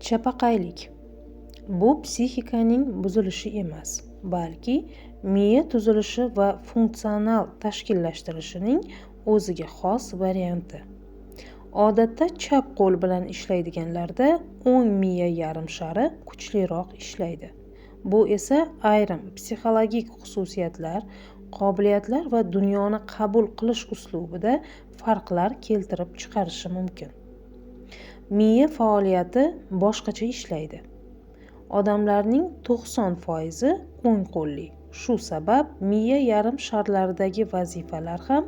Chapaqaylik. Bu psixikaning buzilishi emas, balki miya tuzilishi va funksional tashkillashtirishining o'ziga xos varianti. Odatda chap qo'l bilan ishlaydiganlarda o'ng miya yarim shari kuchliroq ishlaydi. Bu esa ayrim psixologik xususiyatlar, qobiliyatlar va dunyoni qabul qilish uslubida farqlar keltirib chiqarishi mumkin. Miya faoliyati boshqacha ishlaydi. Odamlarning 90% o'ng qo'lli. Shu sabab miya yarim sharlaridagi vazifalar ham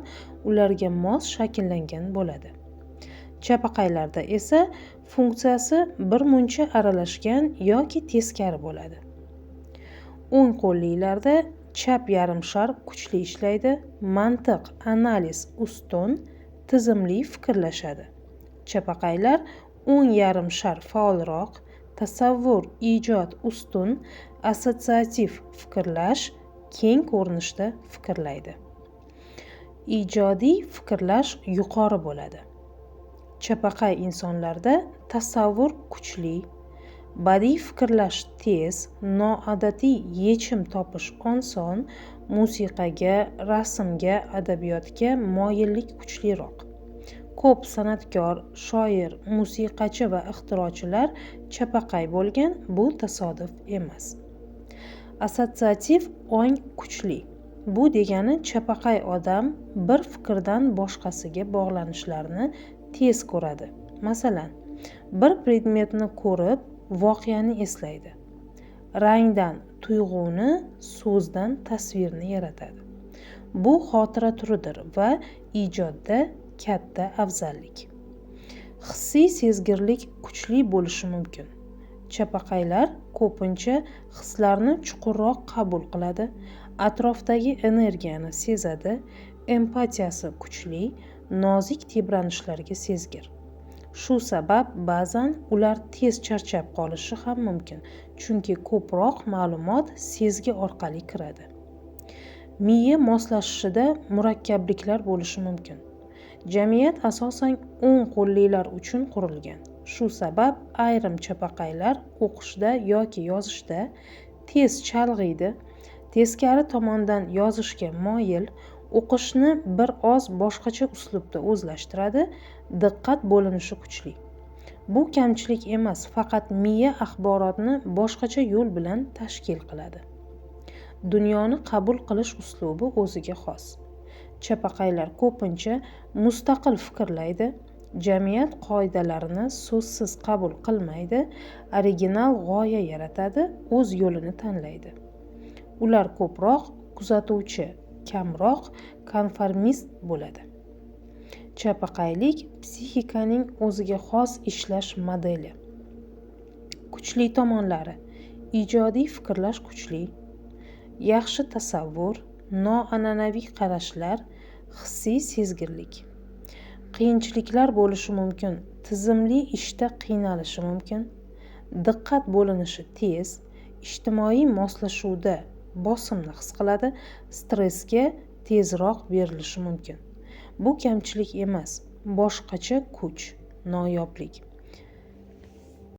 ularga mos shakllangan bo'ladi. Chapaqaylarda esa funksiyasi bir muncha aralashgan yoki teskari bo'ladi. O'ng qo'llilarda chap yarim shar kuchli ishlaydi, mantiq, analiz ustun, tizimli fikrlashadi. Chapaqaylar o'ng yarim shar faolroq, tasavvur, ijod ustun, assotsiativ fikrlash, keng ko'rinishda fikrlaydi. Ijodiy fikrlash yuqori bo'ladi. Chapaqay insonlarda tasavvur kuchli, badiiy fikrlash tez, noodatiy yechim topish oson, musiqaga, rasmga, adabiyotga moyillik kuchliroq. Ko'p san'atkor, shoir, musiqachi va ixtirochilar chapaqay bo'lgan, bu tasodif emas. Assotsiativ ong kuchli. Bu degani chapaqay odam bir fikrdan boshqasiga bog'lanishlarni tez ko'radi. Masalan, bir predmetni ko'rib, voqeani eslaydi. Rangdan tuyg'uni, so'zdan tasvirni yaratadi. Bu xotira turidir va ijodda katta afzallik. Hissiy sezgirlik kuchli bo'lishi mumkin. Chapaqaylar ko'pincha hislarni chuqurroq qabul qiladi, atrofdagi energiyani sezadi, empatiyasi kuchli, nozik tebranishlarga sezgir. Shu sabab ba'zan ular tez charchab qolishi ham mumkin, chunki ko'proq ma'lumot sezgi orqali kiradi. Miya moslashishida murakkabliklar bo'lishi mumkin. Jamiyat asosan o'ng qo'llilar uchun qurilgan. Shu sabab ayrim chapaqaylar o'qishda yoki yozishda tez chalg'iydi, teskari tomondan yozishga moyil, o'qishni bir oz boshqacha uslubda o'zlashtiradi, diqqat bo'linishi kuchli. Bu kamchilik emas, faqat miya axborotni boshqacha yo'l bilan tashkil qiladi. Dunyoni qabul qilish uslubi o'ziga xos. Chapaqaylar ko'pincha mustaqil fikrlaydi, jamiyat qoidalarini so'zsiz qabul qilmaydi, original g'oya yaratadi, o'z yo'lini tanlaydi. Ular ko'proq kuzatuvchi, kamroq konformist bo'ladi. Chapaqaylik psixikaning o'ziga xos ishlash modeli. Kuchli tomonlari: ijodiy fikrlash kuchli, yaxshi tasavvur, noan'anaviy qarashlar, hissiy sezgirlik. Qiyinchiliklar bo'lishi mumkin, tizimli ishda qiynalishi mumkin, diqqat bo'linishi tez, ijtimoiy moslashuvda bosimni his qiladi, stressga tezroq berilishi mumkin. Bu kamchilik emas, boshqacha kuch, noyoblik.